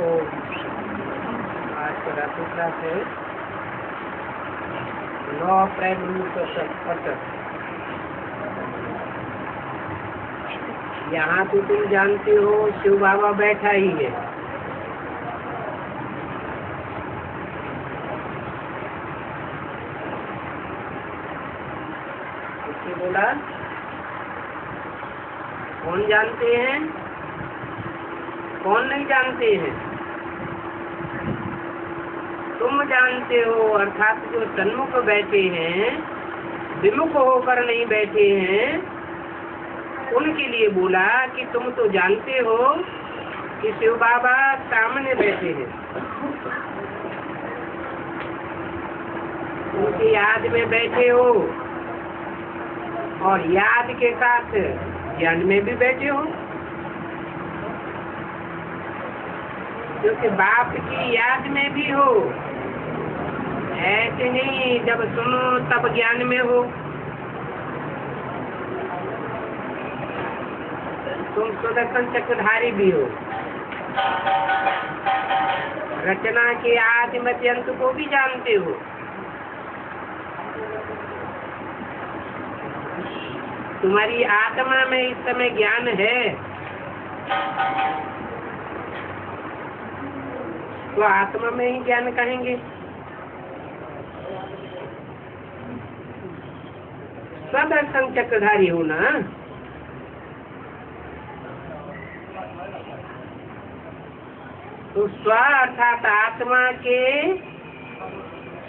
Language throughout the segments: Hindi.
को आज का रात्रि क्लास है 9 अप्रैल 1967। यहाँ तो तुम जानते हो शिव बाबा बैठा ही है। उसने बोला कौन जानते हैं, कौन नहीं जानते हैं? तुम जानते हो, अर्थात जो सन्मुख बैठे हैं, विमुख होकर नहीं बैठे हैं, उनके लिए बोला कि तुम तो जानते हो कि शिव बाबा सामने बैठे हैं। उनकी याद में बैठे हो और याद के साथ ज्ञान में भी बैठे हो, क्योंकि बाप की याद में भी हो। ऐसे नहीं जब सुनो तब ज्ञान में हो। तुम सुदर्शन चक्रधारी भी हो, रचना के आदि मध्य अंत को भी जानते हो। तुम्हारी आत्मा में इस समय ज्ञान है, तो आत्मा में ही ज्ञान कहेंगे। सदर्शन चक्रधारी हो ना। तो स्व अर्थात आत्मा के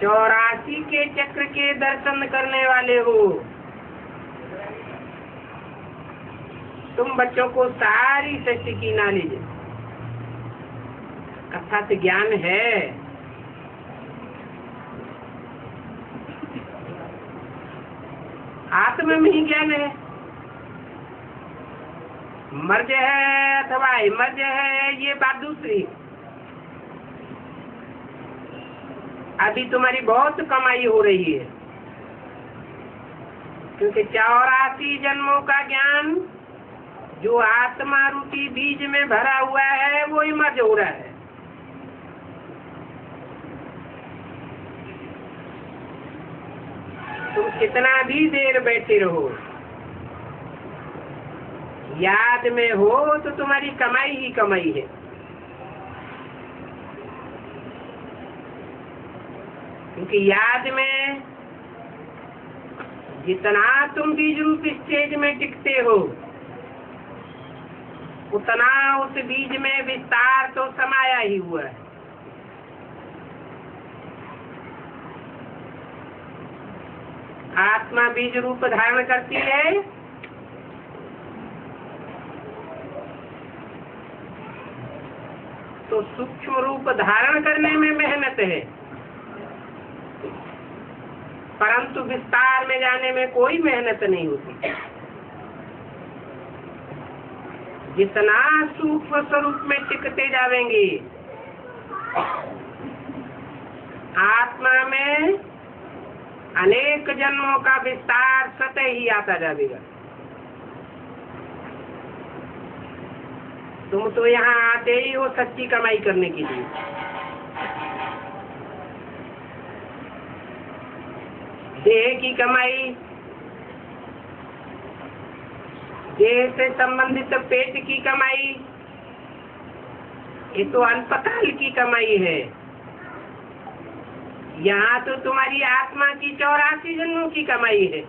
84 के चक्र के दर्शन करने वाले हो। तुम बच्चों को सारी सृष्टि की नॉलेज अर्थात ज्ञान है। आत्मा में ही ज्ञान है। मर्ज है अथवा मर्ज है, ये बात दूसरी। अभी तुम्हारी बहुत कमाई हो रही है, क्योंकि 84 जन्मों का ज्ञान जो आत्मा रूपी बीज में भरा हुआ है वो इमर्ज हो रहा है। तुम कितना भी देर बैठे रहो, याद में हो तो तुम्हारी कमाई ही कमाई है। क्योंकि याद में जितना तुम बीज रूप स्टेज में टिकते हो, उतना उस बीज में विस्तार तो समाया ही हुआ है। आत्मा बीज रूप धारण करती है, तो सूक्ष्म रूप धारण करने में मेहनत है, परंतु विस्तार में जाने में कोई मेहनत नहीं होती। जितना सूक्ष्म स्वरूप में टिकते जावेंगे, आत्मा में अनेक जन्मों का विस्तार स्वतः ही आता जाएगा। तुम तो यहाँ आते ही हो सच्ची कमाई करने के लिए। देह की कमाई, देह से संबंधित पेट की कमाई, ये तो अस्पताल की कमाई है। यहाँ तो तुम्हारी आत्मा की 84 जन्मों की कमाई है।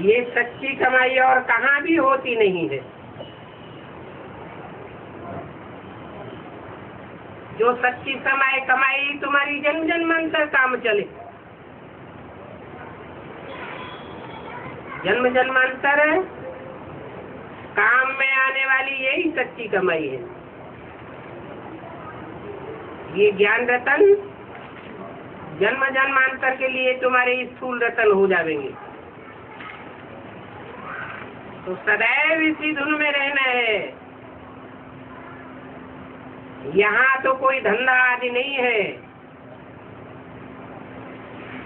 ये सच्ची कमाई और कहाँ भी होती नहीं है। जो सच्ची कमाई तुम्हारी जन्म जन्मांतर काम चले। जन्म जन्मांतर काम में आने वाली यही सच्ची कमाई है। ये ज्ञान रतन जन्म जन्मांतर के लिए तुम्हारे स्थूल रतन हो जाएंगे। तो सदैव इसी धुन में रहना है। यहाँ तो कोई धंधा आदि नहीं है।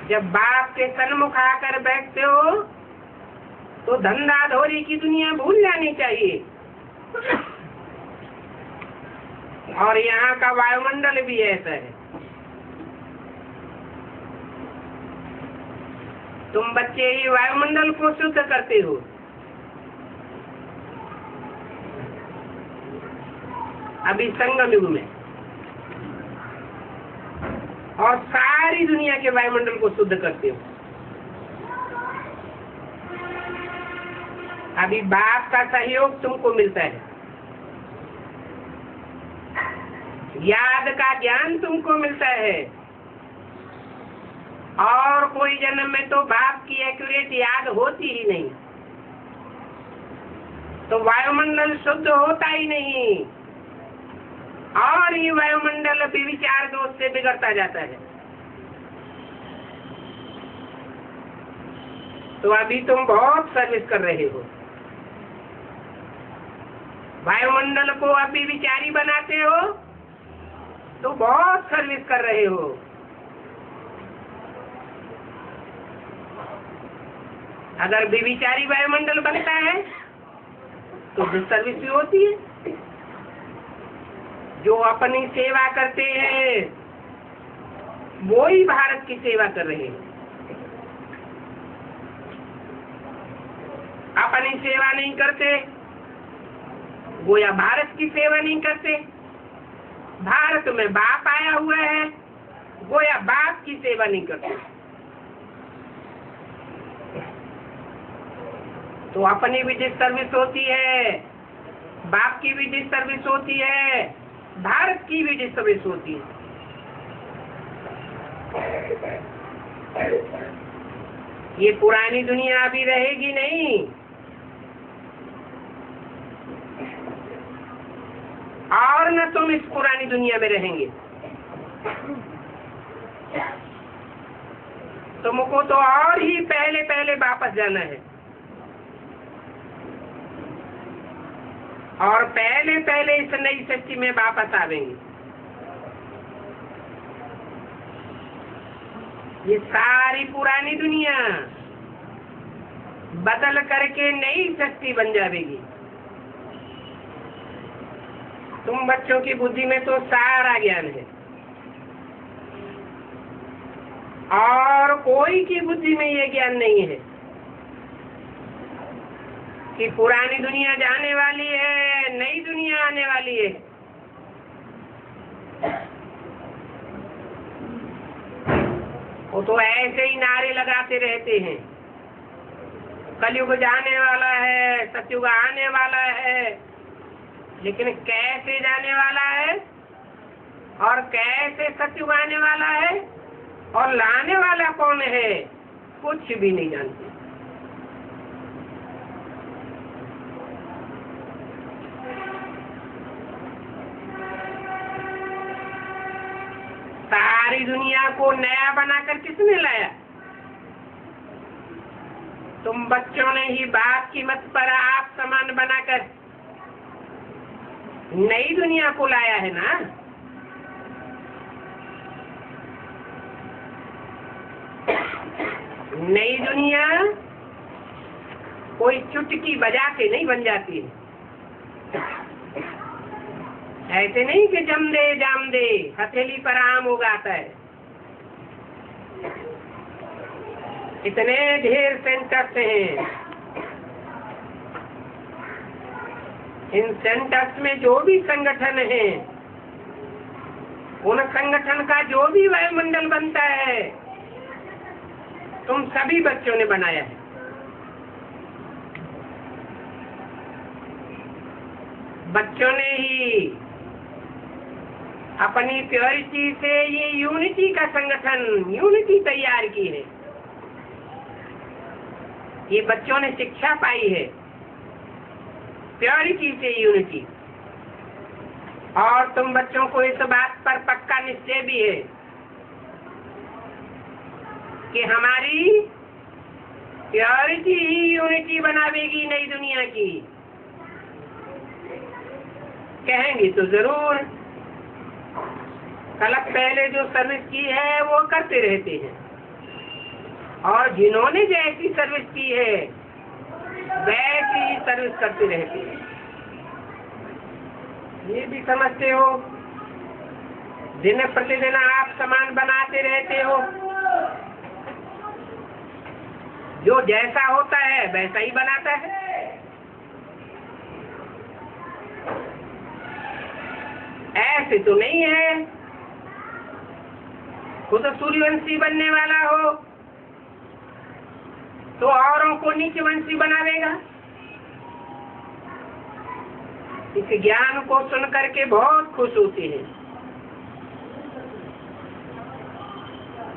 जब बाप के सन्मुख आकर बैठते हो तो धंधा धोरी की दुनिया भूल जानी चाहिए। और यहाँ का वायुमंडल भी ऐसा है। तुम बच्चे ही वायुमंडल को शुद्ध करते हो। अभी संगम युग में, और सारी दुनिया के वायुमंडल को शुद्ध करते हो। अभी बाप का सहयोग तुमको मिलता है, याद का ज्ञान तुमको मिलता है, और कोई जन्म में तो बाप की एक्यूरेट याद होती ही नहीं, तो वायुमंडल शुद्ध होता ही नहीं, और ये वायुमंडल विचार दोष से बिगड़ता जाता है। तो अभी तुम बहुत सर्विस कर रहे हो, वायुमंडल को अभी विचारी बनाते हो, तो बहुत सर्विस कर रहे हो। अगर विचारी वायुमंडल बनता है तो सर्विस भी होती है। जो अपनी सेवा करते हैं वो ही भारत की सेवा कर रहे हैं। अपनी सेवा नहीं करते वो या भारत की सेवा नहीं करते। भारत में बाप आया हुआ है वो या बाप की सेवा नहीं करते। तो अपनी भी जिस सर्विस होती है, बाप की भी जिस सर्विस होती है, भारत की भी जिस सर्विस होती है। ये पुरानी दुनिया अभी रहेगी नहीं, और न तुम इस पुरानी दुनिया में रहेंगे। तुमको तो और ही पहले पहले वापस जाना है, और पहले पहले इस नई सृष्टि में वापस आवेंगे। ये सारी पुरानी दुनिया बदल करके नई सृष्टि बन जाएगी। तुम बच्चों की बुद्धि में तो सारा ज्ञान है, और कोई की बुद्धि में ये ज्ञान नहीं है कि पुरानी दुनिया जाने वाली है, नई दुनिया आने वाली है। वो तो ऐसे ही नारे लगाते रहते हैं, कलयुग जाने वाला है, सतयुग आने वाला है, लेकिन कैसे जाने वाला है और कैसे सतयुग आने वाला है और लाने वाला कौन है, कुछ भी नहीं जानते। सारी दुनिया को नया बनाकर किसने लाया? तुम बच्चों ने ही बाप की मत पर आप समान बनाकर नई दुनिया को लाया है ना। नई दुनिया कोई चुटकी बजा के नहीं बन जाती है। ऐसे नहीं कि जम दे जाम दे हथेली पर आम उगाता है। इतने ढेर सेंटर्स हैं, इन सेंटर्स में जो भी संगठन है, उन संगठन का जो भी वायुमंडल बनता है, तुम सभी बच्चों ने बनाया है। बच्चों ने ही अपनी प्योरिटी से ये यूनिटी का संगठन, यूनिटी तैयार की है। ये बच्चों ने शिक्षा पाई है प्योरिटी से यूनिटी। और तुम बच्चों को इस बात पर पक्का निश्चय भी है कि हमारी प्योरिटी ही यूनिटी बनावेगी नई दुनिया की। कहेंगे तो जरूर, कलक पहले जो सर्विस की है वो करते रहते हैं, और जिन्होंने जैसी सर्विस की है वैसी ही सर्विस करते रहते हैं। ये भी समझते हो, दिन प्रतिदिन आप सामान बनाते रहते हो, जो जैसा होता है वैसा ही बनाता है। ऐसे तो नहीं है खुद सूर्यवंशी बनने वाला हो तो औरों को नीचवंशी बनावेगा। इस ज्ञान को सुन करके बहुत खुश होते हैं।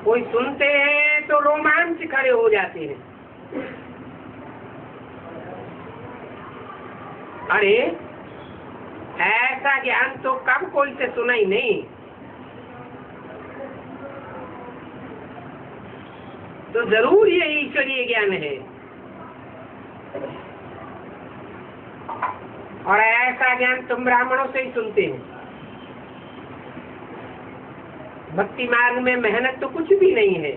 कोई सुनते हैं तो रोमांच खड़े हो जाते हैं। अरे ऐसा ज्ञान तो कब कोई से सुना ही नहीं। तो जरूर ये ईश्वरीय ज्ञान है। और ऐसा ज्ञान तुम ब्राह्मणों से ही सुनते हैं। भक्ति मार्ग में मेहनत तो कुछ भी नहीं है।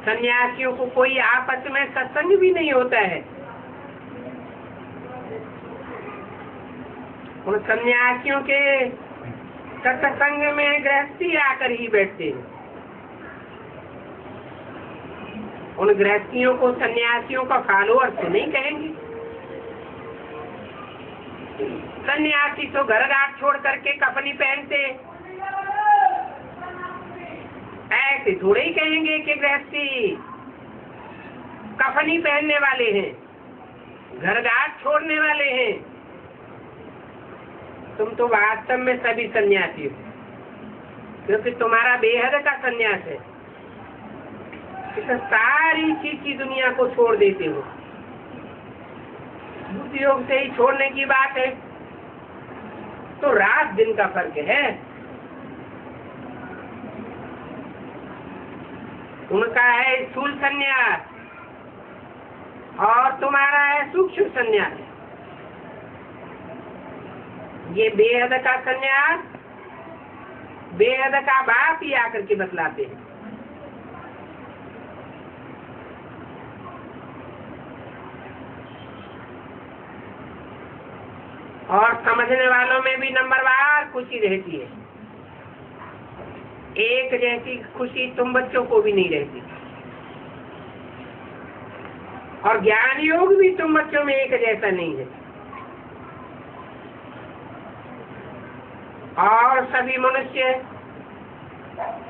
सन्यासियों को कोई आपस में सत्संग भी नहीं होता है। उन सन्यासियों के सत्संग में गृहस्थी आकर ही बैठते हैं। उन गृहस्थियों को सन्यासियों का फॉलोअर्स तो नहीं कहेंगे। सन्यासी तो घर घाट छोड़ करके कफनी पहनते, ऐसे थोड़े ही कहेंगे कि गृहस्थी कफनी पहनने वाले हैं, घर घाट छोड़ने वाले हैं। तुम तो वास्तव में सभी सन्यासी हो, क्योंकि तुम्हारा बेहद का सन्यास है। इस सारी चीज की दुनिया को छोड़ देते हो। बुद्धि योग से ही छोड़ने की बात है तो रात दिन का फर्क है। उनका है स्थूल संन्यास और तुम्हारा है सूक्ष्म संन्यास। ये बेहद का संन्यास बेहद का बाप ही आकर के बतलाते हैं। और समझने वालों में भी नंबरवार खुशी रहती है। एक जैसी खुशी तुम बच्चों को भी नहीं रहती। और ज्ञान योग भी तुम बच्चों में एक जैसा नहीं है। और सभी मनुष्य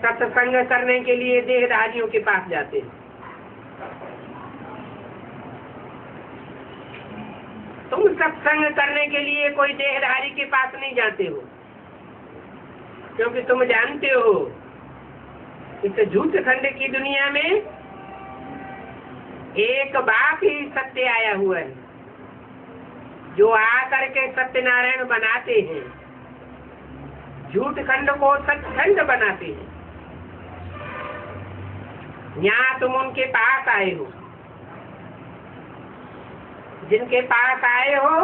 सत्संग करने के लिए देहधारियों के पास जाते हैं। तुम सत्संग करने के लिए कोई देहधारी के पास नहीं जाते हो, क्योंकि तुम जानते हो इस झूठ खंड की दुनिया में एक बाप ही सत्य आया हुआ है, जो आकर के सत्यनारायण बनाते हैं, झूठ खंड को सचखंड बनाते हैं। यहाँ तुम उनके पास आए हो, जिनके पास आए हो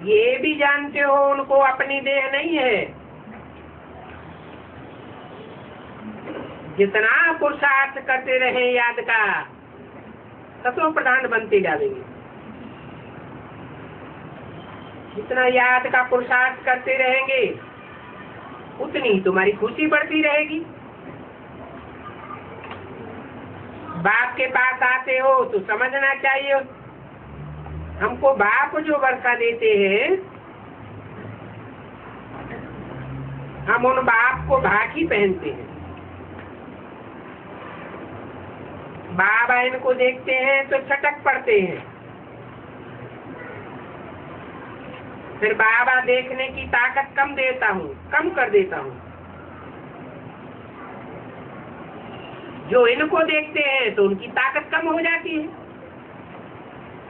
ये भी जानते हो उनको अपनी देह नहीं है। जितना पुरुषार्थ करते रहे याद का, तत्व प्रधान बनते जाएंगे। जितना याद का पुरुषार्थ करते रहेंगे उतनी ही तुम्हारी खुशी बढ़ती रहेगी। बाप के पास आते हो तो समझना चाहिए, हमको बाप जो वर्षा देते हैं, हम उन बाप को भाकी पहनते हैं। बाबा इनको देखते हैं तो छटक पड़ते हैं। फिर बाबा देखने की ताकत कम कर देता हूँ। जो इनको देखते हैं तो उनकी ताकत कम हो जाती है,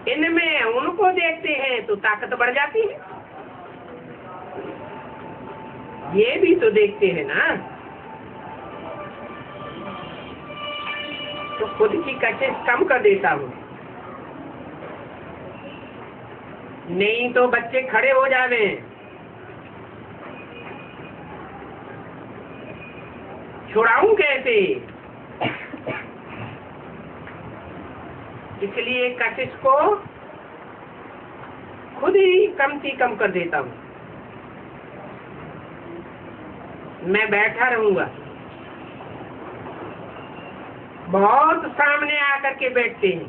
इनमें उनको देखते हैं तो ताकत बढ़ जाती है। ये भी तो देखते हैं ना, तो खुद की कशिश कम कर देता हूँ। नहीं तो बच्चे खड़े हो जावे। छुड़ाऊं कैसे? इसलिए कशिश को खुद ही कम से कम कर देता हूँ। मैं बैठा रहूंगा, बहुत सामने आकर के बैठते हैं,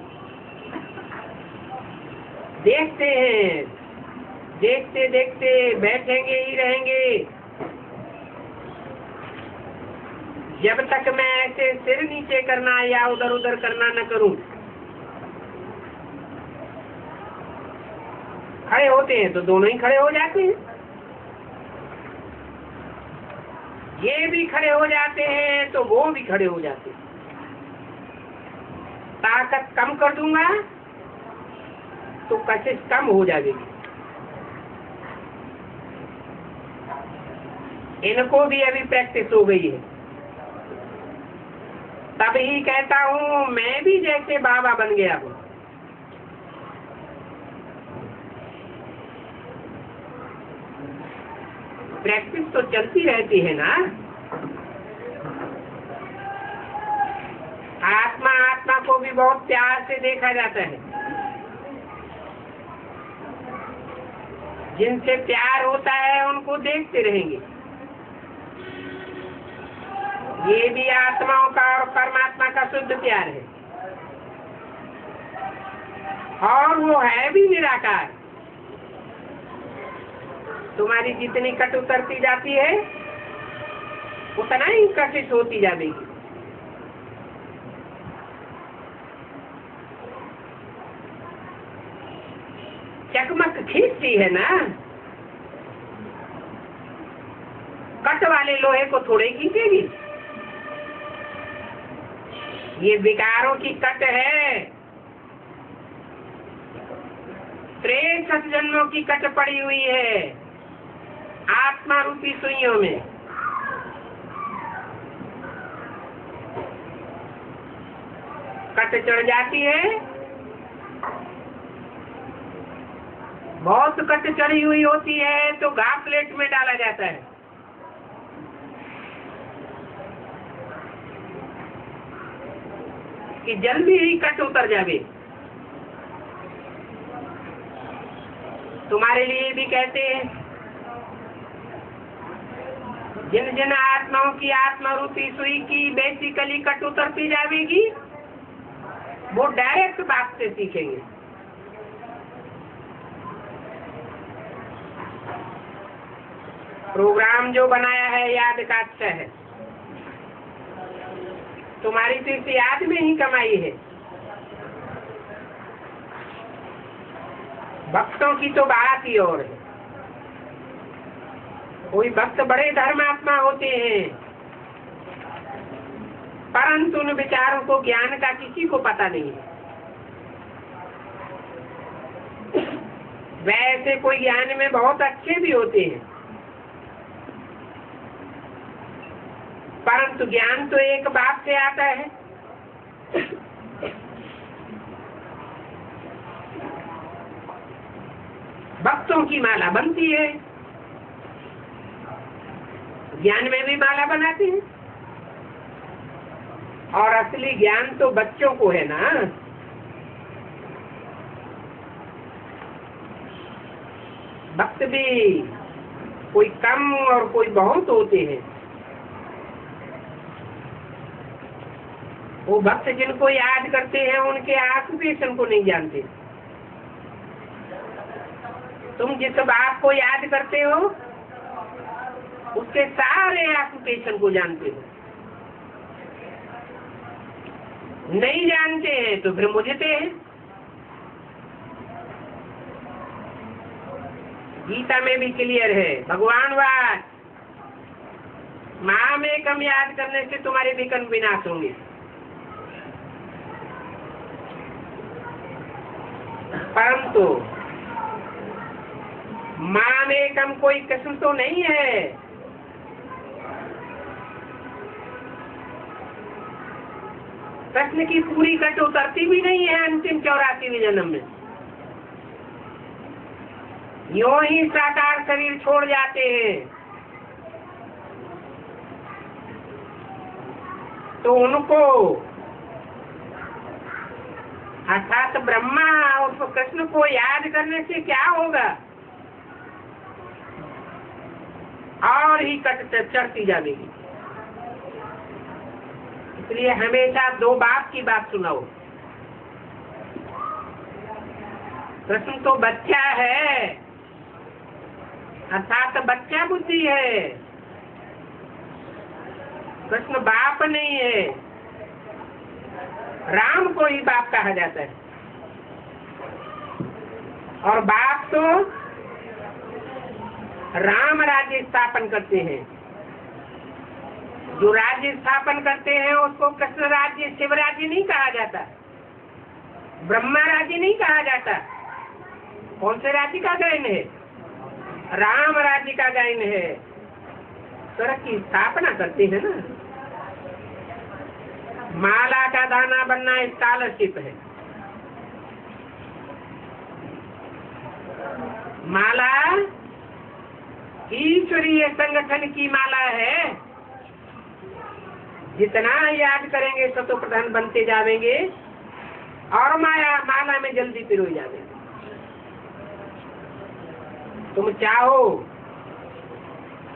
देखते हैं, देखते देखते बैठेंगे ही रहेंगे जब तक मैं ऐसे सिर नीचे करना या उधर उधर करना न करूं। खड़े होते हैं तो दोनों ही खड़े हो जाते हैं, ये भी खड़े हो जाते हैं तो वो भी खड़े हो जाते हैं। ताकत कम कर दूंगा तो कशिश कम हो जाएगी। इनको भी अभी प्रैक्टिस हो गई है, तभी कहता हूँ मैं भी जैसे बाबा बन गया हूँ। प्रैक्टिस तो चलती रहती है ना। आत्मा आत्मा को भी बहुत प्यार से देखा जाता है। जिनसे प्यार होता है उनको देखते रहेंगे। ये भी आत्माओं का और परमात्मा का शुद्ध प्यार है, और वो है भी निराकार। तुम्हारी जितनी कट उतरती जाती है उतना ही कशिश होती जाएगी। चकमक खींचती है ना, कट वाले लोहे को थोड़े खींचेगी। ये विकारों की कट है, 63 जन्मों की कट पड़ी हुई है आत्मा रूपी सुइयों में। कट चढ़ जाती है, बहुत कट चढ़ी हुई होती है तो घास प्लेट में डाला जाता है। कि जल्दी ही कट उतर जावे। तुम्हारे लिए भी कहते हैं, जिन जिन आत्माओं की आत्मा रूपी सुई की बेसिकली कट उतरती जाएगी वो डायरेक्ट बात से सीखेंगे। प्रोग्राम जो बनाया है याद का अच्छा है, तुम्हारी सिर्फ याद में ही कमाई है। भक्तों की तो बात ही और है। कोई भक्त बड़े धर्मात्मा होते हैं, परंतु उन विचारों को ज्ञान का किसी को पता नहीं है। वैसे कोई ज्ञान में बहुत अच्छे भी होते हैं, परंतु ज्ञान तो एक बात से आता है। भक्तों की माला बनती है, ज्ञान में भी माला बनाते हैं। और असली ज्ञान तो बच्चों को है ना। भक्त भी कोई कम और कोई बहुत होते हैं। वो भक्त जिनको याद करते हैं उनके ऑक्यूपेशन को नहीं जानते। तुम जिस बाप को याद करते हो उसके सारे ऑक्यूपेशन को जानते हो। नहीं जानते हैं तो फिर मुझते हैं। गीता में भी क्लियर है, भगवान वाद माँ में कम याद करने से तुम्हारे विकर्म विनाश होंगे। परंतु माँ में कम कोई किस्म तो नहीं है। कृष्ण की पूरी कट उतरती भी नहीं है अंतिम 84वें जन्म में। यूं ही साकार शरीर छोड़ जाते हैं तो उनको अर्थात ब्रह्मा और कृष्ण को याद करने से क्या होगा, और ही कट चढ़ती जाएगी। इसलिए हमेशा दो बाप की बात सुनाओ। कृष्ण तो बच्चा है, अर्थात बच्चा बुद्धि है। कृष्ण बाप नहीं है। राम को ही बाप कहा जाता है, और बाप तो राम राज्य स्थापन करते हैं। जो राज्य स्थापन करते हैं उसको कृष्ण राज्य, शिव राज्य नहीं कहा जाता, ब्रह्मा राज्य नहीं कहा जाता। कौन से राज्य का गायन है? राम राज्य का गायन है। स्वर्ग की स्थापना करते हैं ना। माला का दाना बनना स्कॉलरशिप है। माला ईश्वरीय संगठन की माला है। जितना याद करेंगे सतो प्रधान बनते जाएंगे और माला में जल्दी पिरो जाएंगे। तुम चाहो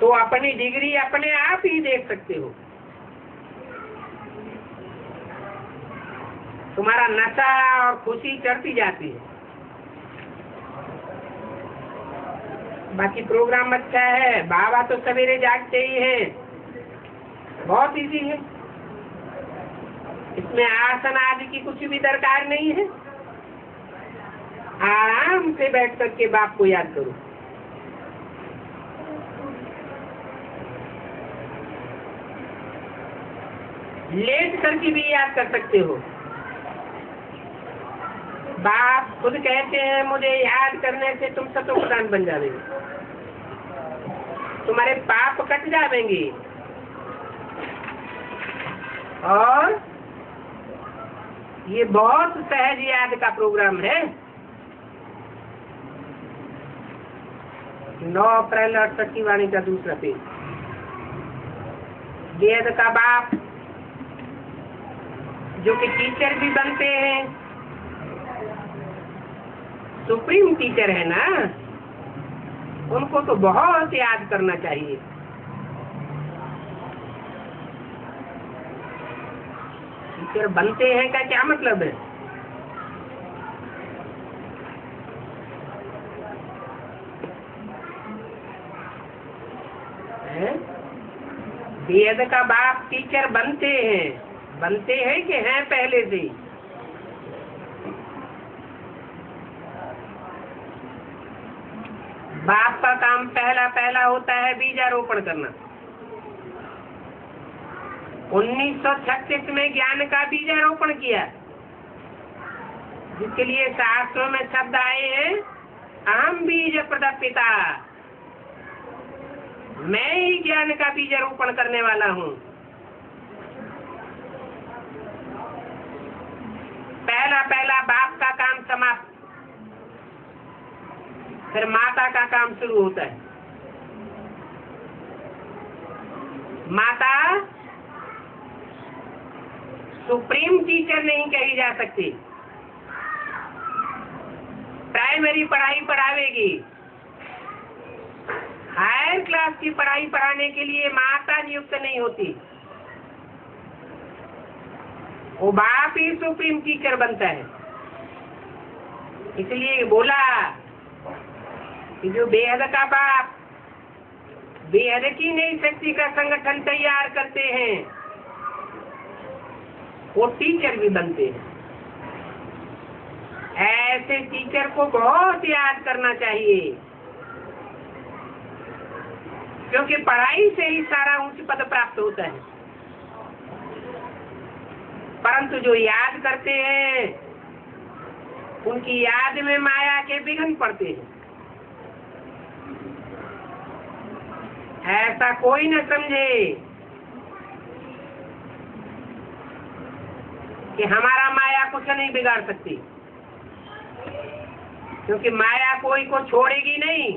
तो अपनी डिग्री अपने आप ही देख सकते हो। तुम्हारा नशा और खुशी चढ़ती जाती है। बाकी प्रोग्राम अच्छा है। बाबा तो सवेरे जागते ही हैं। बहुत इजी है, इसमें आसन आदि की कुछ भी दरकार नहीं है। आराम से बैठ करके बाप को याद करो। लेट करके भी याद कर सकते हो। बाप खुद कहते हैं मुझे याद करने से तुम सतो प्रधान बन जाओगे, तुम्हारे पाप कट जाएंगे। और ये बहुत सहज याद का प्रोग्राम है। 9 अप्रैल 68 की वाणी का दूसरा पेज। वेद का बाप जो कि टीचर भी बनते हैं, सुप्रीम टीचर है ना, उनको तो बहुत याद करना चाहिए। टीचर बनते हैं का क्या मतलब है? वेद का बाप टीचर बनते हैं कि हैं पहले से ही? बाप का काम पहला होता है बीजारोपण करना। 1936 में ज्ञान का बीजारोपण किया, जिसके लिए शास्त्रों में शब्द आए हैं, अहम बीज प्रदपिता, मैं ही ज्ञान का बीजारोपण करने वाला हूँ। पहला बाप का काम समाप्त, फिर माता का काम शुरू होता है। माता सुप्रीम टीचर नहीं कही जा सकती। प्राइमरी पढ़ाई पढ़ावेगी, हायर क्लास की पढ़ाई पढ़ाने के लिए माता नियुक्त नहीं होती। वो बाप ही सुप्रीम टीचर बनता है। इसलिए बोला कि जो बेहद का बाप बेहद की नई शक्ति का संगठन तैयार करते हैं, वो टीचर भी बनते हैं। ऐसे टीचर को बहुत याद करना चाहिए, क्योंकि पढ़ाई से ही सारा उच्च पद प्राप्त होता है। परंतु जो याद करते हैं, उनकी याद में माया के विघ्न पड़ते हैं। ऐसा कोई न समझे कि हमारा माया कुछ नहीं बिगाड़ सकती, क्योंकि माया कोई को छोड़ेगी नहीं।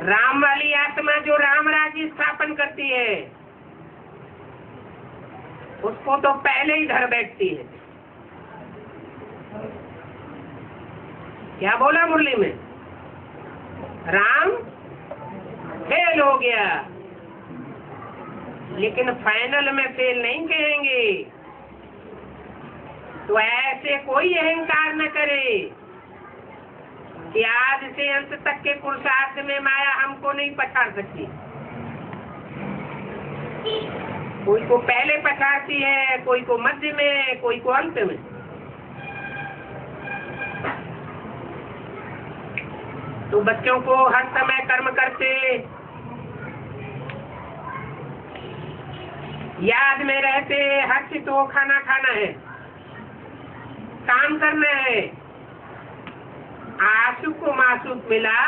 राम वाली आत्मा जो राम राज्य स्थापन करती है, उसको तो पहले ही धर बैठती है। क्या बोला मुरली में? राम फेल हो गया, लेकिन फाइनल में फेल नहीं कहेंगे। तो ऐसे कोई अहंकार न करे कि आज से अंत तक के पुरुषार्थ में माया हमको नहीं पछाड़ सकती। कोई को पहले पछाड़ती है, कोई को मध्य में, कोई को अंत में। तो बच्चों को हर समय कर्म करते याद में रहते, हर्षित हो खाना खाना है, काम करना है। आशुक को माशुक मिला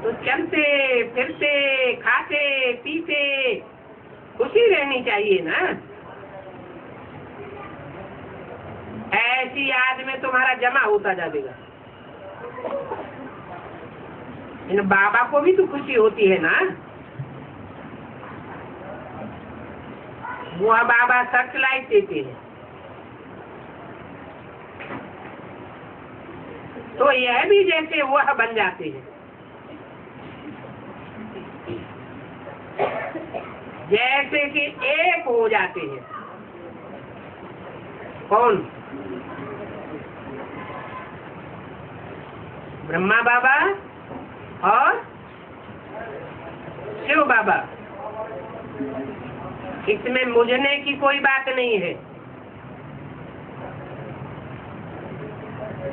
तो चलते फिरते खाते पीते खुशी रहनी चाहिए ना। ऐसी याद में तुम्हारा जमा होता जाएगा। इन बाबा को भी तो खुशी होती है ना। वह बाबा सर्च लाइट देते हैं, तो यह भी जैसे वह बन जाते हैं। जैसे कि एक हो जाते हैं। कौन? ब्रह्मा बाबा और शिव बाबा। इसमें मुझने की कोई बात नहीं है।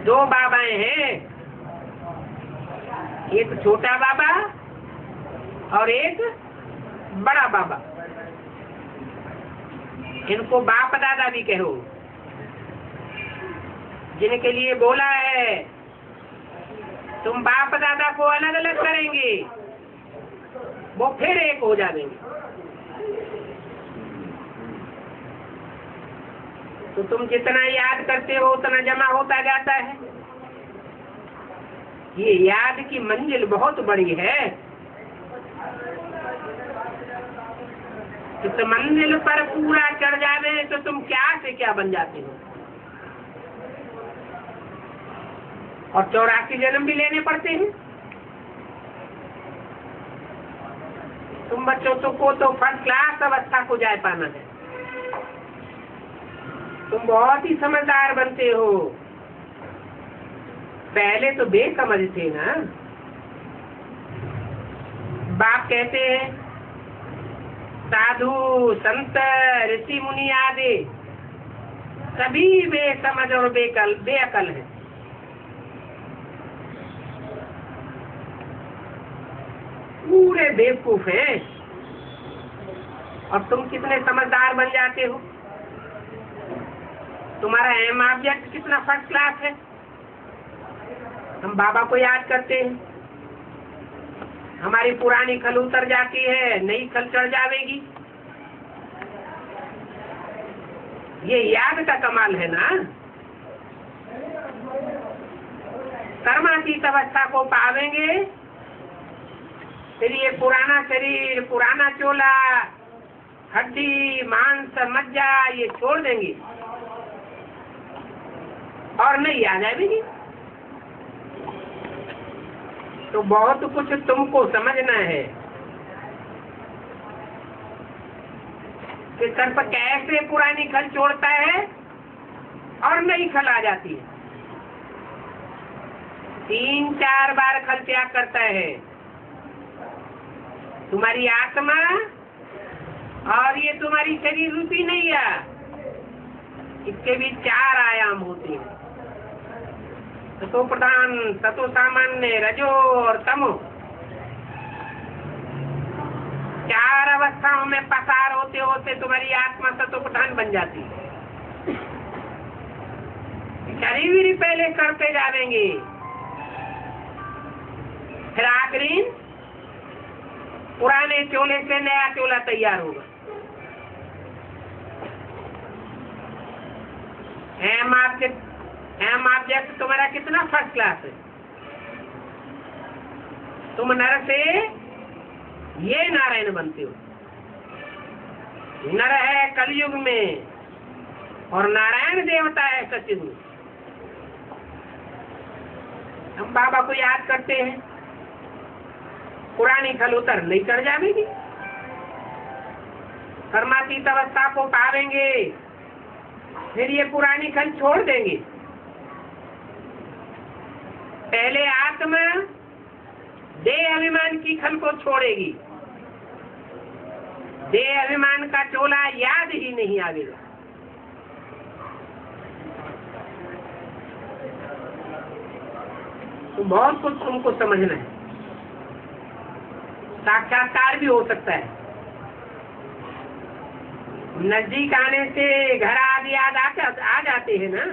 दो बाबाएं हैं, एक छोटा बाबा और एक बड़ा बाबा। इनको बाप दादा भी कहो। जिनके लिए बोला है तुम बाप दादा को अलग अलग करेंगे, वो फिर एक हो जाएंगे। तो तुम जितना याद करते हो उतना जमा होता जाता है। ये याद की मंजिल बहुत बड़ी है। इस मंजिल पर पूरा चढ़ जावे तो तुम क्या से क्या बन जाते हो। और 84 जन्म भी लेने पड़ते हैं। तुम बच्चों को तो फर्स्ट क्लास अवस्था को जाए पाना है। तुम बहुत ही समझदार बनते हो। पहले तो बेसमझ थे ना। बाप कहते हैं साधु संत ऋषि मुनि आदि सभी बेसमझ और बेअकल है। पूरे बेवकूफ हैं। और तुम कितने समझदार बन जाते हो। तुम्हारा एम ऑब्जेक्ट कितना फर्स्ट क्लास है। हम बाबा को याद करते हैं, हमारी पुरानी खल उतर जाती है, नई खल चढ़ जाएगी। ये याद का कमाल है ना। कर्मातीत अवस्था को पावेंगे, फिर ये पुराना शरीर, पुराना चोला, हड्डी मांस मज्जा ये छोड़ देंगे और नहीं आ जाएगी। तो बहुत कुछ तुमको समझना है कि सर्प कैसे पुरानी खल छोड़ता है और नई खल आ जाती है। 3-4 बार खल त्याग करता है। तुम्हारी आत्मा और ये तुम्हारी शरीर रूपी नहीं है। इसके भी 4 आयाम होते हैं, सतो प्रधान, सतो सामान्य, रजो और तमो। 4 अवस्थाओं में पसार होते होते तुम्हारी आत्मा सतो प्रधान बन जाती है। शरीर पहले करते जाएंगे, फिर आखिरी पुराने चोले से नया चोला तैयार होगा। एम ऑब्जेक्ट तुम्हारा कितना फर्स्ट क्लास है। तुम नर से ये नारायण बनते हो। नर है कलयुग में और नारायण देवता है सतयुग में। हम बाबा को याद करते हैं, पुरानी खल उतर नहीं चढ़ जाएगी, कर्मातीत अवस्था को पावेंगे, फिर ये पुरानी खल छोड़ देंगे। पहले आत्मा देह अभिमान की खल को छोड़ेगी, देह अभिमान का चोला याद ही नहीं आवेगा। तो बहुत कुछ तुमको समझना है, साक्षात्कार भी हो सकता है। नजदीक आने से घर आदि याद आ जाते हैं ना।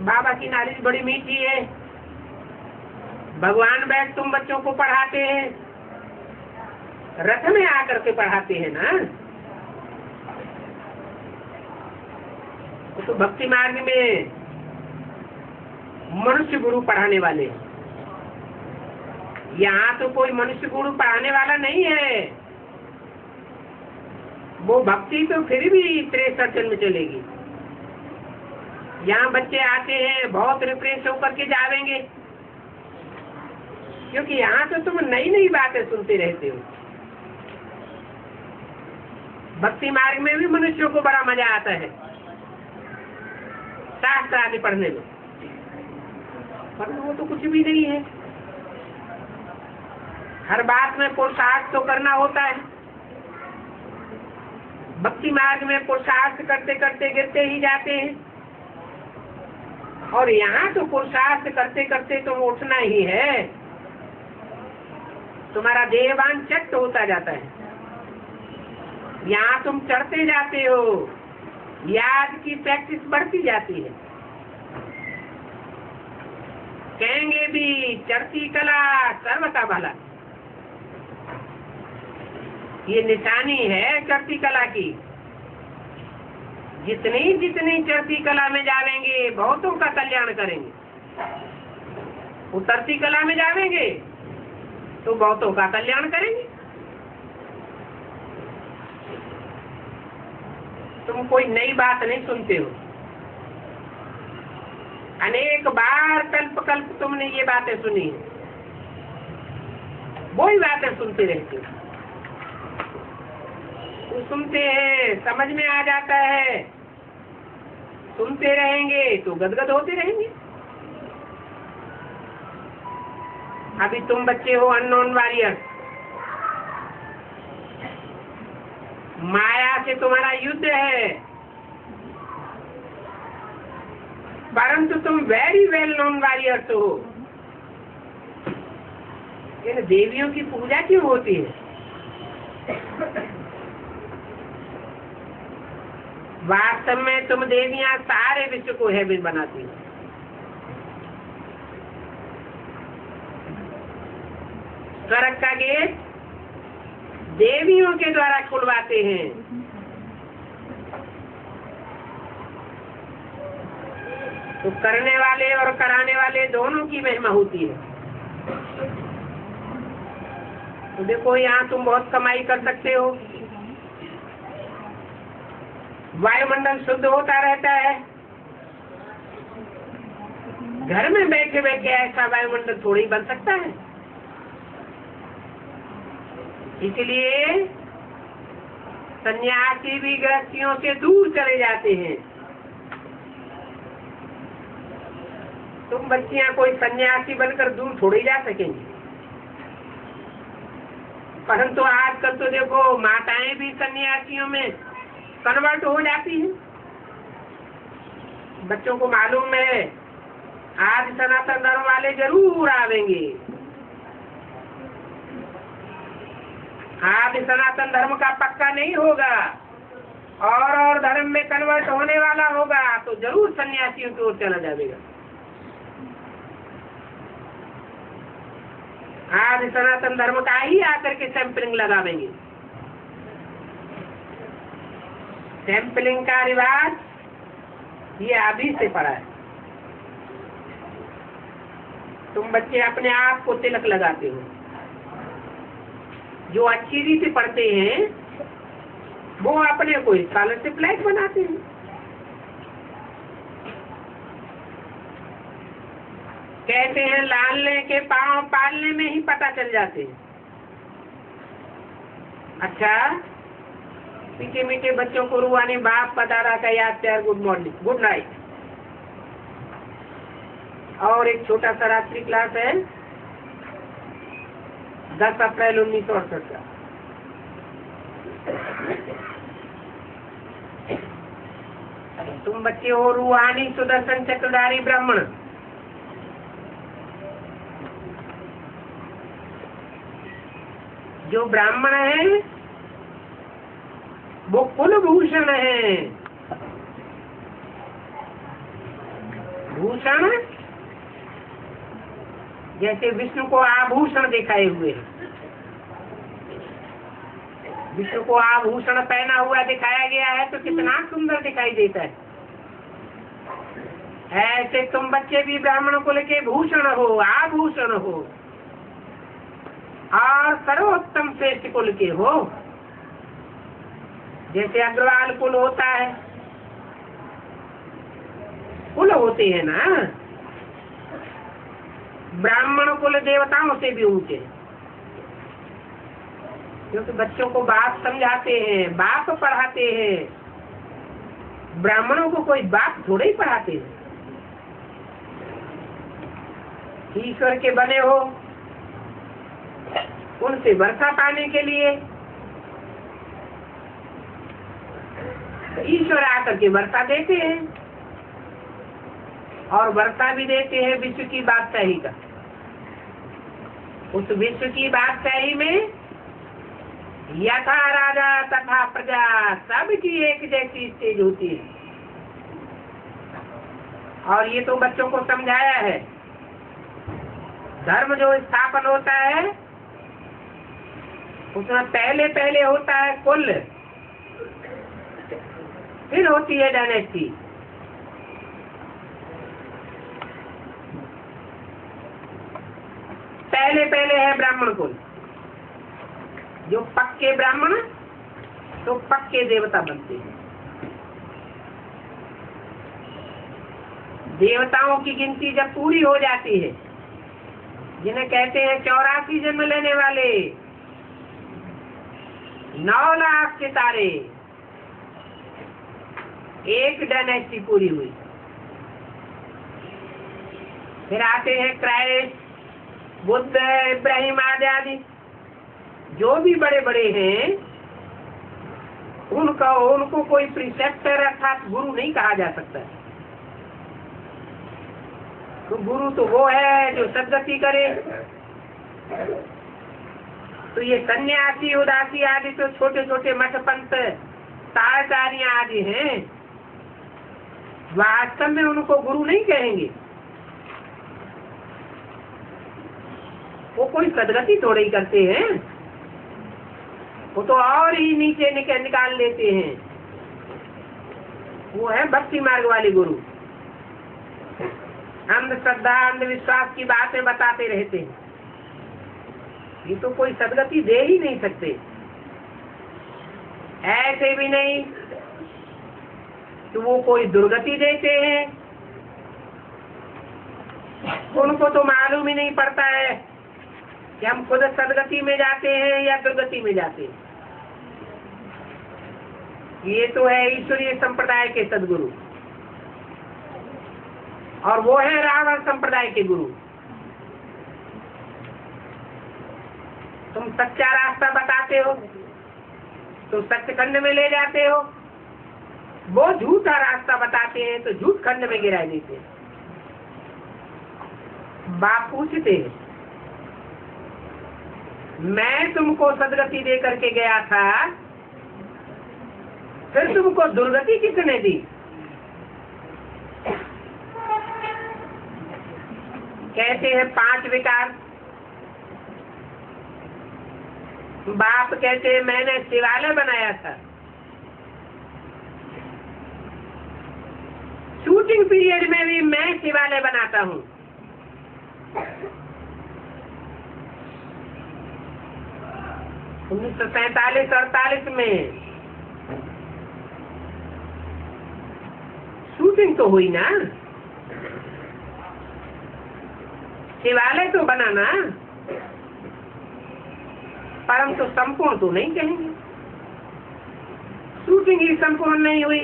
बाबा की नॉलेज बड़ी मीठी है, भगवान बैठ तुम बच्चों को पढ़ाते हैं, रथ में आकर के पढ़ाते हैं ना। तो भक्ति मार्ग में मनुष्य गुरु पढ़ाने वाले, यहाँ तो कोई मनुष्य गुरु पढ़ाने वाला नहीं है। वो भक्ति तो फिर भी 63 जन्म चलेगी। यहाँ बच्चे आते हैं बहुत रिफ्रेश होकर के जावेंगे, क्योंकि यहाँ तो तुम नई नई बातें सुनते रहते हो। भक्ति मार्ग में भी मनुष्यों को बड़ा मजा आता है शास्त्र आदि पढ़ने में, पर वो तो कुछ भी नहीं है। हर बात में पुरुषार्थ तो करना होता है। भक्ति मार्ग में पुरुषार्थ करते करते गिरते ही जाते हैं, और यहाँ तो पुरुषार्थ करते करते तुम उठना ही है। तुम्हारा देहवान चट होता जाता है, यहाँ तुम चढ़ते जाते हो, याद की प्रैक्टिस बढ़ती जाती है। कहेंगे भी चढ़ती कला सर्व का भला, ये निशानी है चढ़ती कला की। जितनी जितनी चढ़ती कला में जावेंगे बहुतों का कल्याण करेंगे, उतरती कला में जावेंगे तो बहुतों का कल्याण करेंगे। तुम कोई नई बात नहीं सुनते हो, अनेक बार कल्प कल्प तुमने ये बातें सुनी है, वही बातें सुनते रहते हो। तो सुनते हैं, समझ में आ जाता है, सुनते रहेंगे तो गदगद होते रहेंगे। अभी तुम बच्चे हो अननोन वॉरियर, माया से तुम्हारा युद्ध है, परंतु तुम वेरी वेल नोन वॉरियर्स हो। इन देवियों की पूजा क्यों होती है? वास्तव में तुम देवियां सारे विश्व को हेवन बनाती हो। स्वर्ग का गेट देवियों के द्वारा खुलवाते हैं। तो करने वाले और कराने वाले दोनों की महिमा होती है। तो देखो यहाँ तुम बहुत कमाई कर सकते हो, वायुमंडल शुद्ध होता रहता है। घर में बैठे बैठे ऐसा वायुमंडल थोड़ी बन सकता है। इसलिए सन्यासी भी गृहस्थियों से दूर चले जाते हैं। तुम बच्चियां कोई सन्यासी बनकर दूर थोड़ी जा सकेंगी, परंतु आजकल तो देखो माताएं भी सन्यासियों में कन्वर्ट हो जाती हैं। बच्चों को मालूम है आज सनातन धर्म वाले जरूर आवेंगे, आज सनातन धर्म का पक्का नहीं होगा और धर्म में कन्वर्ट होने वाला होगा तो जरूर सन्यासियों की ओर चला जाएगा। आज सनातन धर्म का ही आकर के सैंपलिंग लगावेंगे। सैंपलिंग का रिवाज ये अभी से पड़ा है। तुम बच्चे अपने आप को तिलक लगाते हो। जो अच्छी रीति पढ़ते हैं वो अपने को स्कॉलरशिप लायक बनाते हैं। कहते हैं लालने के पांव पालने में ही पता चल जाते हैं। अच्छा, मीठे मीठे बच्चों को रुआने बाप बता रहा था याद प्यार गुड मॉर्निंग गुड नाइट। और एक छोटा सा रात्रि क्लास है 10 अप्रैल 1968 का। तुम बच्चे हो रूहानी सुदर्शन चक्रधारी ब्राह्मण। जो ब्राह्मण है वो कुलभूषण है। भूषण जैसे विष्णु को आभूषण दिखाए हुए हैं, विष्णु को आभूषण पहना हुआ दिखाया गया है तो कितना सुंदर दिखाई देता है। ऐसे तुम बच्चे भी ब्राह्मण कुल के भूषण हो, आभूषण हो और सर्वोत्तम श्रेष्ठ कुल के हो। जैसे अग्रवाल कुल होता है, कुल होते हैं ना, ब्राह्मण कुल देवताओं से भी ऊंचे, क्योंकि बच्चों को बाप समझाते हैं, बाप पढ़ाते हैं। ब्राह्मणों को कोई बाप थोड़े ही पढ़ाते हैं। ईश्वर के बने हो, उनसे वर्षा पाने के लिए ईश्वर आकर के वर्षा देते हैं, और वर्षा भी देते हैं विश्व की बादशाही का। उस विश्व की बादशाही में यथा राजा तथा प्रजा सबकी एक जैसी स्टेज होती है। और ये तो बच्चों को समझाया है। धर्म जो स्थापन होता है उसमें पहले पहले होता है कुल, फिर होती है डायनेस्टी। पहले पहले है ब्राह्मण कुल, जो पक्के ब्राह्मण तो पक्के देवता बनते हैं। देवताओं की गिनती जब पूरी हो जाती है, जिन्हें कहते हैं 84 जन्म लेने वाले, 9 लाख सितारे, एक डायनेस्टी पूरी हुई। फिर आते हैं क्राइस्ट, बुद्ध, इब्राहिम आदि जो भी बड़े बड़े हैं, उनको कोई प्रिसेप्टर अर्थात गुरु नहीं कहा जा सकता। तो गुरु तो वो है जो सद्गति करे। तो ये सन्यासी उदासी आदि तो छोटे छोटे मठ पंथ तारचारियां आदि हैं, वास्तव में उनको गुरु नहीं कहेंगे। वो कोई सद्गति थोड़े ही करते हैं, वो तो और ही नीचे निकाल लेते हैं। वो है भक्ति मार्ग वाले गुरु, अंधश्रद्धा अंधविश्वास की बातें बताते रहते हैं। ये तो कोई सद्गति दे ही नहीं सकते। ऐसे भी नहीं तो वो कोई दुर्गति देते हैं। उनको तो मालूम ही नहीं पड़ता है कि हम खुद सदगति में जाते हैं या दुर्गति में जाते हैं। ये तो है ईश्वरीय संप्रदाय के सदगुरु, और वो है रावण संप्रदाय के गुरु। तुम सच्चा रास्ता बताते हो तो सच्चखंड में ले जाते हो, वो झूठा रास्ता बताते हैं तो झूठ खंड में गिरा देते हैं। बाप पूछते हैं, मैं तुमको सदगति दे करके गया था, फिर तुमको दुर्गति किसने दी? कहते हैं 5 विकार। बाप कहते हैं मैंने शिवालय बनाया था, शूटिंग पीरियड में भी मैं शिवालय बनाता हूँ। 1947-48 में शूटिंग तो हुई ना, शिवालय तो बना ना, पर हम तो संपूर्ण तो नहीं कहेंगे। शूटिंग ही संपूर्ण नहीं हुई।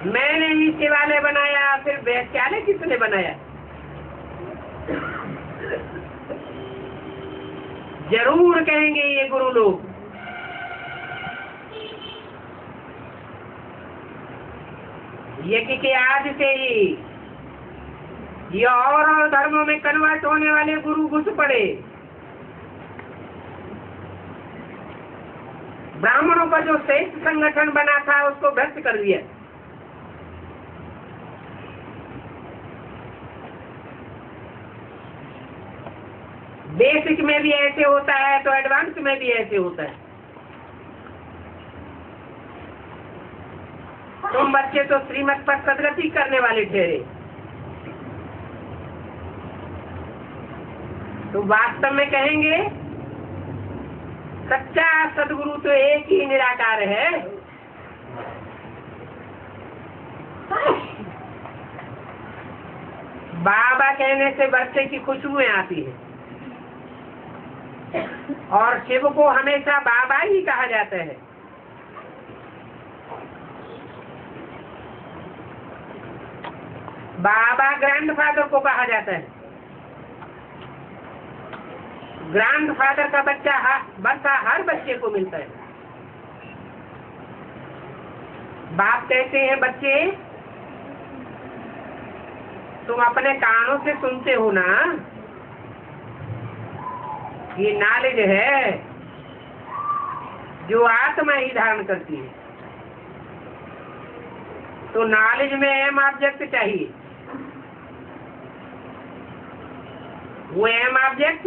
मैंने ही शिवालय बनाया, फिर वैश्यालय किसने बनाया? जरूर कहेंगे ये गुरु लोग। यज्ञ के आज से ही ये और धर्मों में कन्वर्ट होने वाले गुरु घुस पड़े। ब्राह्मणों का जो श्रेष्ठ संगठन बना था उसको भ्रष्ट कर दिया। बेसिक में भी ऐसे होता है तो एडवांस में भी ऐसे होता है। तुम बच्चे तो श्रीमत पर सदगति करने वाले ठहरे, तो वास्तव में कहेंगे सच्चा सदगुरु तो एक ही निराकार है। बाबा कहने से बच्चे की खुशबुएं आती है, और शिव को हमेशा बाबा ही कहा जाता है। बाबा ग्रैंडफादर को कहा जाता है। ग्रैंडफादर का बच्चा हर बच्चे को मिलता है। बाप कहते हैं बच्चे तुम अपने कानों से सुनते हो ना, ये नॉलेज है जो आत्मा ही धारण करती है। तो नॉलेज में एम ऑब्जेक्ट चाहिए। वो एम ऑब्जेक्ट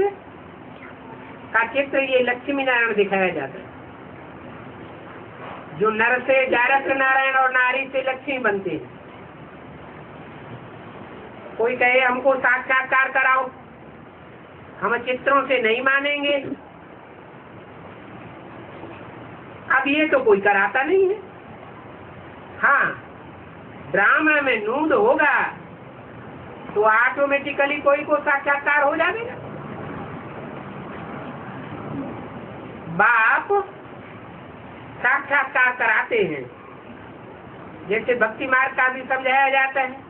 का चित्र ये लक्ष्मी नारायण दिखाया जाता है, जो नर से जारक नारायण और नारी से लक्ष्मी बनते हैं। कोई कहे हमको साक्षात्कार कराओ, हम चित्रों से नहीं मानेंगे। अब ये तो कोई कराता नहीं है। हाँ, ड्रामा में नूड होगा तो ऑटोमेटिकली कोई को साक्षात्कार हो जाएगा। बाप साक्षात्कार कराते हैं, जैसे भक्ति मार्ग का भी समझाया जाता है।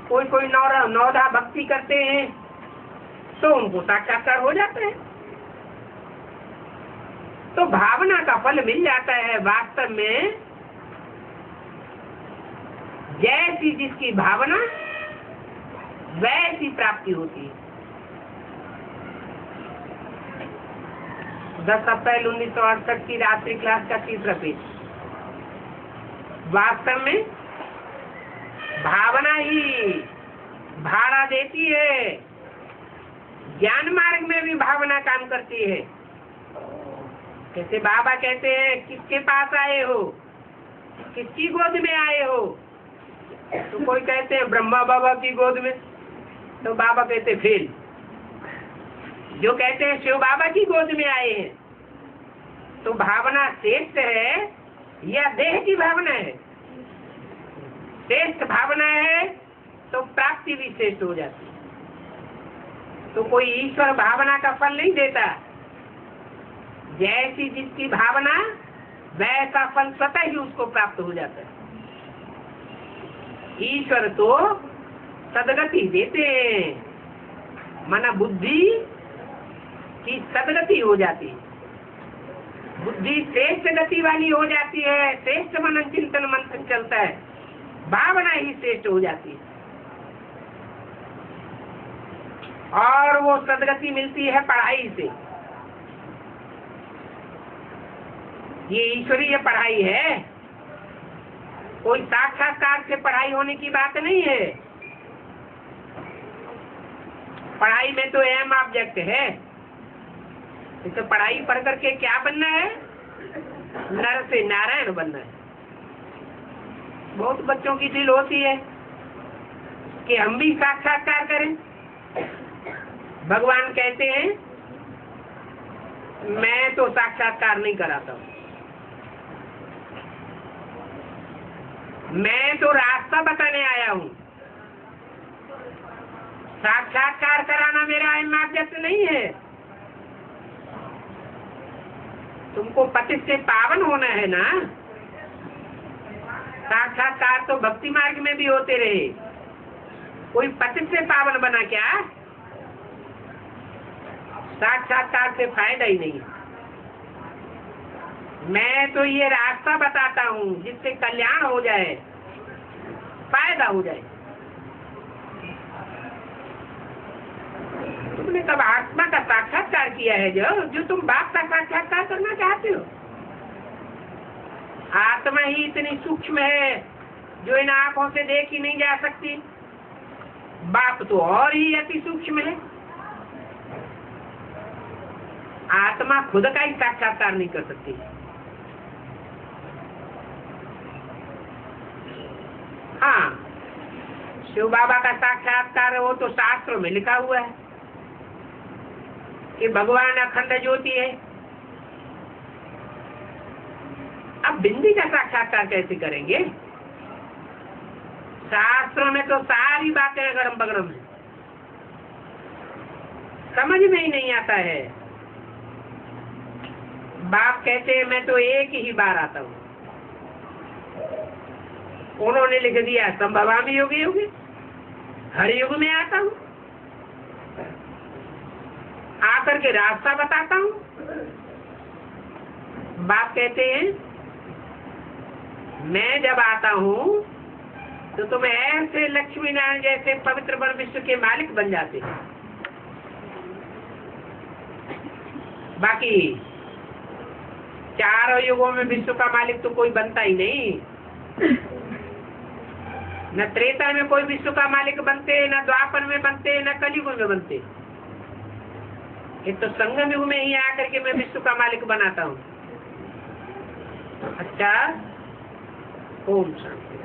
कोई नौधा भक्ति करते हैं तो उनको साक्षात्कार हो जाता है। तो भावना का फल मिल जाता है। वास्तव में जैसी जिसकी भावना वैसी प्राप्ति होती है। 10 अप्रैल 1968 की रात्रि क्लास का 3रा पेज। वास्तव में भावना ही भाड़ा देती है। ज्ञान मार्ग में भी भावना काम करती है। जैसे बाबा कहते हैं किसके पास आए हो, किसकी गोद में आए हो? तो कोई कहते हैं ब्रह्मा बाबा की गोद में, तो बाबा कहते फेल। जो कहते हैं शिव बाबा की गोद में आए हैं, तो भावना श्रेष्ठ है या देह की भावना है? श्रेष्ठ भावना है तो प्राप्ति भी श्रेष्ठ हो जाती है। तो कोई ईश्वर भावना का फल नहीं देता। जैसी जिसकी भावना वैसा फल स्वतः ही उसको प्राप्त हो जाता है। ईश्वर तो सदगति देते हैं, माना बुद्धि की सदगति हो जाती है। बुद्धि श्रेष्ठ गति वाली हो जाती है। श्रेष्ठ मनन चिंतन मंथन चलता है, भावना ही श्रेष्ठ हो जाती है। और वो सदगति मिलती है पढ़ाई से। ये ईश्वरीय पढ़ाई है, कोई साक्षात्कार से पढ़ाई होने की बात नहीं है। पढ़ाई में तो एम ऑब्जेक्ट है। इसे पढ़ाई पढ़ करके क्या बनना है? नर से नारायण बनना है। बहुत बच्चों की दिल होती है कि हम भी साक्षात्कार करें। भगवान कहते हैं मैं तो साक्षात्कार नहीं कराता हूँ। मैं तो रास्ता बताने आया हूँ। साक्षात्कार कराना मेरा इमारत नहीं है। तुमको पति से पावन होना है ना। साक्षात्कार तो भक्ति मार्ग में भी होते रहे, कोई पति से पावन बना क्या? साक्षात्कार से फायदा ही नहीं। मैं तो ये रास्ता बताता हूँ जिससे कल्याण हो जाए, फायदा हो जाए। तुमने कब आत्मा का साक्षात्कार किया है जो तुम बाप का साक्षात्कार करना चाहते हो? आत्मा ही इतनी सूक्ष्म है जो इन आंखों से देखी नहीं जा सकती। बाप तो और ही अति सूक्ष्म है। आत्मा खुद का ही साक्षात्कार नहीं कर सकती। हाँ, शिव बाबा का साक्षात्कार वो तो शास्त्रों में लिखा हुआ है कि भगवान अखंड ज्योति है। अब बिंदी का साक्षात्कार कैसे करेंगे? शास्त्रों में तो सारी बातें गरम बगरम है, समझ में ही नहीं आता है। बाप कहते हैं मैं तो एक ही बार आता हूँ। उन्होंने लिख दिया संभवामी योगी योगी, हर युग में आता हूँ, आकर के रास्ता बताता हूँ। बाप कहते हैं मैं जब आता हूँ तो तुम ऐसे लक्ष्मी नारायण जैसे पवित्र वन विश्व के मालिक बन जाते हैं। बाकी चारों युगों में विश्व का मालिक तो कोई बनता ही नहीं। न त्रेता में कोई विश्व का मालिक बनते, न द्वापर में बनते, न कलयुग में बनते। ये तो संगम युग में ही आकर के मैं विश्व का मालिक बनाता हूँ। अच्छा, ओम शांति।